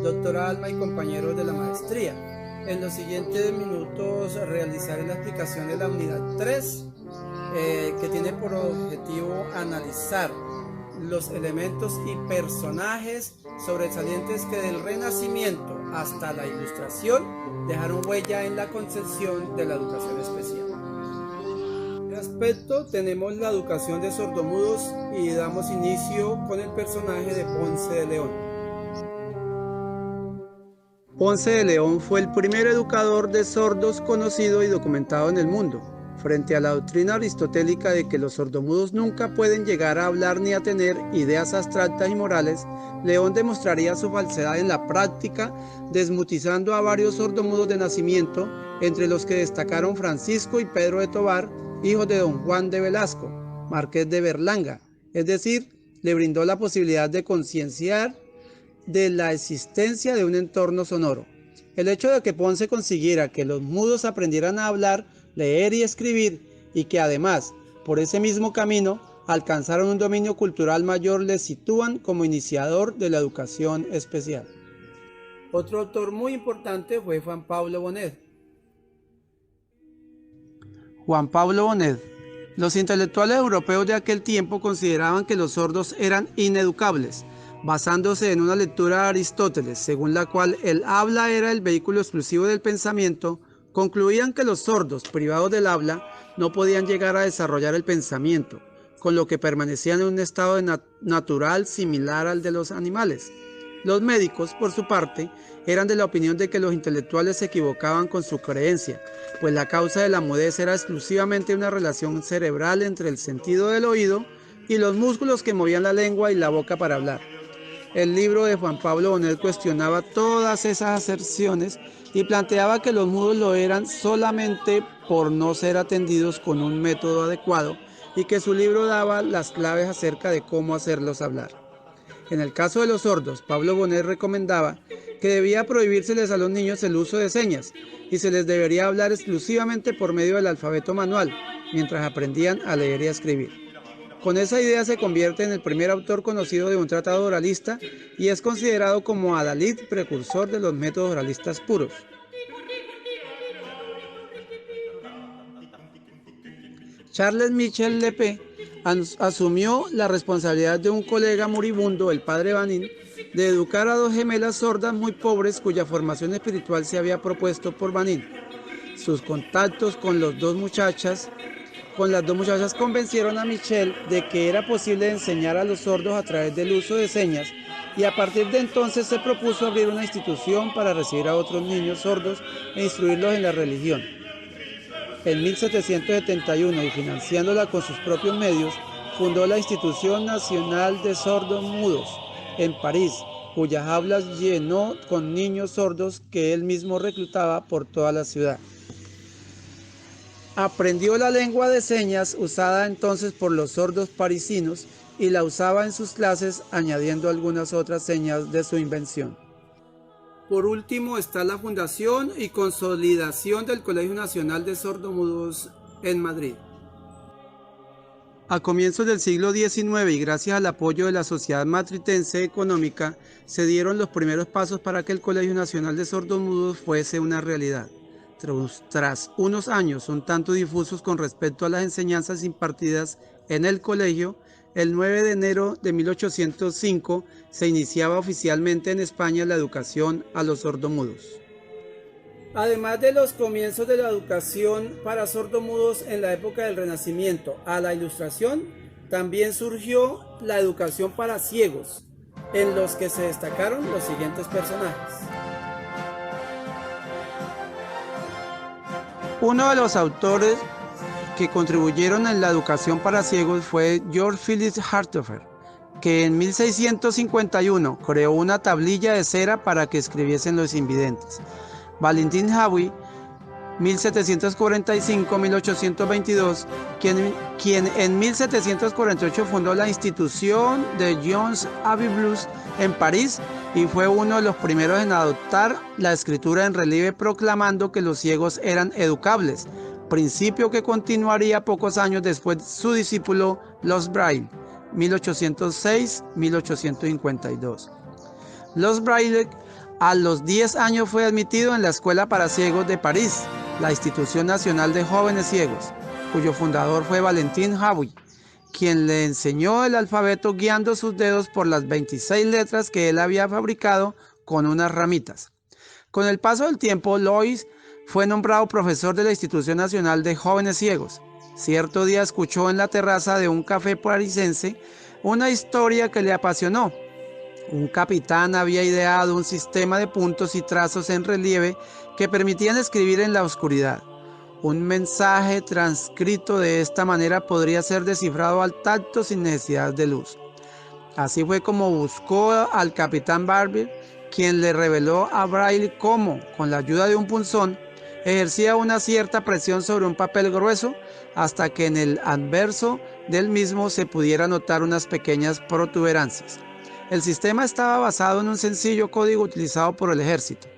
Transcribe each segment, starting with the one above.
Doctora Alma y compañeros de la maestría. En los siguientes minutos realizaré la explicación de la unidad 3, que tiene por objetivo analizar los elementos y personajes sobresalientes que del Renacimiento hasta la Ilustración dejaron huella en la concepción de la educación especial. En este aspecto tenemos la educación de sordomudos y damos inicio con el personaje de Ponce de León. Ponce de León fue el primer educador de sordos conocido y documentado en el mundo. Frente a la doctrina aristotélica de que los sordomudos nunca pueden llegar a hablar ni a tener ideas abstractas y morales, León demostraría su falsedad en la práctica, desmutizando a varios sordomudos de nacimiento, entre los que destacaron Francisco y Pedro de Tobar, hijos de don Juan de Velasco, marqués de Berlanga, es decir, le brindó la posibilidad de concienciar de la existencia de un entorno sonoro. El hecho de que Ponce consiguiera que los mudos aprendieran a hablar, leer y escribir, y que además, por ese mismo camino, alcanzaron un dominio cultural mayor, le sitúan como iniciador de la educación especial. Otro autor muy importante fue Juan Pablo Bonet. Juan Pablo Bonet. Los intelectuales europeos de aquel tiempo consideraban que los sordos eran ineducables, basándose en una lectura de Aristóteles, según la cual el habla era el vehículo exclusivo del pensamiento. Concluían que los sordos, privados del habla, no podían llegar a desarrollar el pensamiento, con lo que permanecían en un estado natural similar al de los animales. Los médicos, por su parte, eran de la opinión de que los intelectuales se equivocaban con su creencia, pues la causa de la mudez era exclusivamente una relación cerebral entre el sentido del oído y los músculos que movían la lengua y la boca para hablar. El libro de Juan Pablo Bonet cuestionaba todas esas aserciones y planteaba que los mudos lo eran solamente por no ser atendidos con un método adecuado, y que su libro daba las claves acerca de cómo hacerlos hablar. En el caso de los sordos, Pablo Bonet recomendaba que debía prohibírseles a los niños el uso de señas y se les debería hablar exclusivamente por medio del alfabeto manual, mientras aprendían a leer y a escribir. Con esa idea se convierte en el primer autor conocido de un tratado oralista y es considerado como adalid, precursor de los métodos oralistas puros. Charles Michel Lepé asumió la responsabilidad de un colega moribundo, el padre Vanin, de educar a dos gemelas sordas muy pobres cuya formación espiritual se había propuesto por Vanin. Sus contactos con las dos muchachas convencieron a Michel de que era posible enseñar a los sordos a través del uso de señas, y a partir de entonces se propuso abrir una institución para recibir a otros niños sordos e instruirlos en la religión. En 1771, y financiándola con sus propios medios, fundó la Institución Nacional de Sordos Mudos en París, cuyas aulas llenó con niños sordos que él mismo reclutaba por toda la ciudad. Aprendió la lengua de señas usada entonces por los sordos parisinos y la usaba en sus clases, añadiendo algunas otras señas de su invención. Por último está la fundación y consolidación del Colegio Nacional de Sordomudos en Madrid. A comienzos del siglo XIX, y gracias al apoyo de la Sociedad Matritense Económica, se dieron los primeros pasos para que el Colegio Nacional de Sordomudos fuese una realidad. Tras unos años un tanto difusos con respecto a las enseñanzas impartidas en el colegio, el 9 de enero de 1805 se iniciaba oficialmente en España la educación a los sordomudos. Además de los comienzos de la educación para sordomudos en la época del Renacimiento a la Ilustración, también surgió la educación para ciegos, en los que se destacaron los siguientes personajes. Uno de los autores que contribuyeron en la educación para ciegos fue George Philip Harthofer, que en 1651 creó una tablilla de cera para que escribiesen los invidentes. Valentin Haüy, 1745-1822, quien en 1748 fundó la institución de Johannes Aviblus en París y fue uno de los primeros en adoptar la escritura en relieve, proclamando que los ciegos eran educables, principio que continuaría pocos años después su discípulo Louis Braille, 1806-1852. Los Braille a los 10 años fue admitido en la Escuela para Ciegos de París, la Institución Nacional de Jóvenes Ciegos, cuyo fundador fue Valentin Haüy, quien le enseñó el alfabeto guiando sus dedos por las 26 letras que él había fabricado con unas ramitas. Con el paso del tiempo, Lois fue nombrado profesor de la Institución Nacional de Jóvenes Ciegos. Cierto día escuchó en la terraza de un café parisense una historia que le apasionó. Un capitán había ideado un sistema de puntos y trazos en relieve que permitían escribir en la oscuridad. Un mensaje transcrito de esta manera podría ser descifrado al tacto sin necesidad de luz. Así fue como buscó al capitán Barbier, quien le reveló a Braille cómo, con la ayuda de un punzón, ejercía una cierta presión sobre un papel grueso hasta que en el anverso del mismo se pudiera notar unas pequeñas protuberancias. El sistema estaba basado en un sencillo código utilizado por el ejército.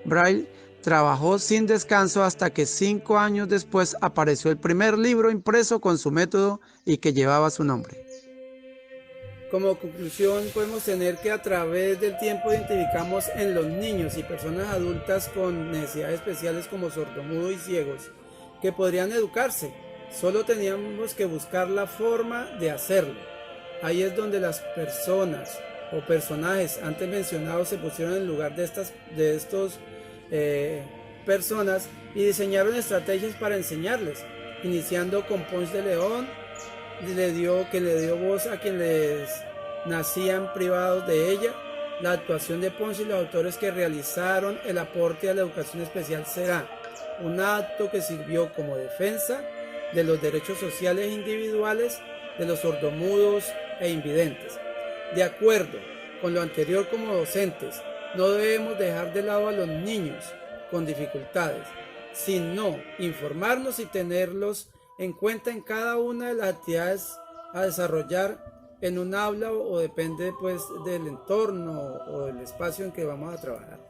Braille trabajó sin descanso hasta que 5 años después apareció el primer libro impreso con su método y que llevaba su nombre. Como conclusión, podemos tener que a través del tiempo identificamos en los niños y personas adultas con necesidades especiales como sordomudos y ciegos que podrían educarse. Solo teníamos que buscar la forma de hacerlo. Ahí es donde las personas o personajes antes mencionados se pusieron en lugar de estos personas y diseñaron estrategias para enseñarles, iniciando con Ponce de León, que le dio voz a quienes nacían privados de ella. La actuación de Ponce y los autores que realizaron el aporte a la educación especial será un acto que sirvió como defensa de los derechos sociales individuales de los sordomudos e invidentes. De acuerdo con lo anterior, como docentes, no debemos dejar de lado a los niños con dificultades, sino informarnos y tenerlos en cuenta en cada una de las actividades a desarrollar en un aula o depende pues del entorno o del espacio en que vamos a trabajar.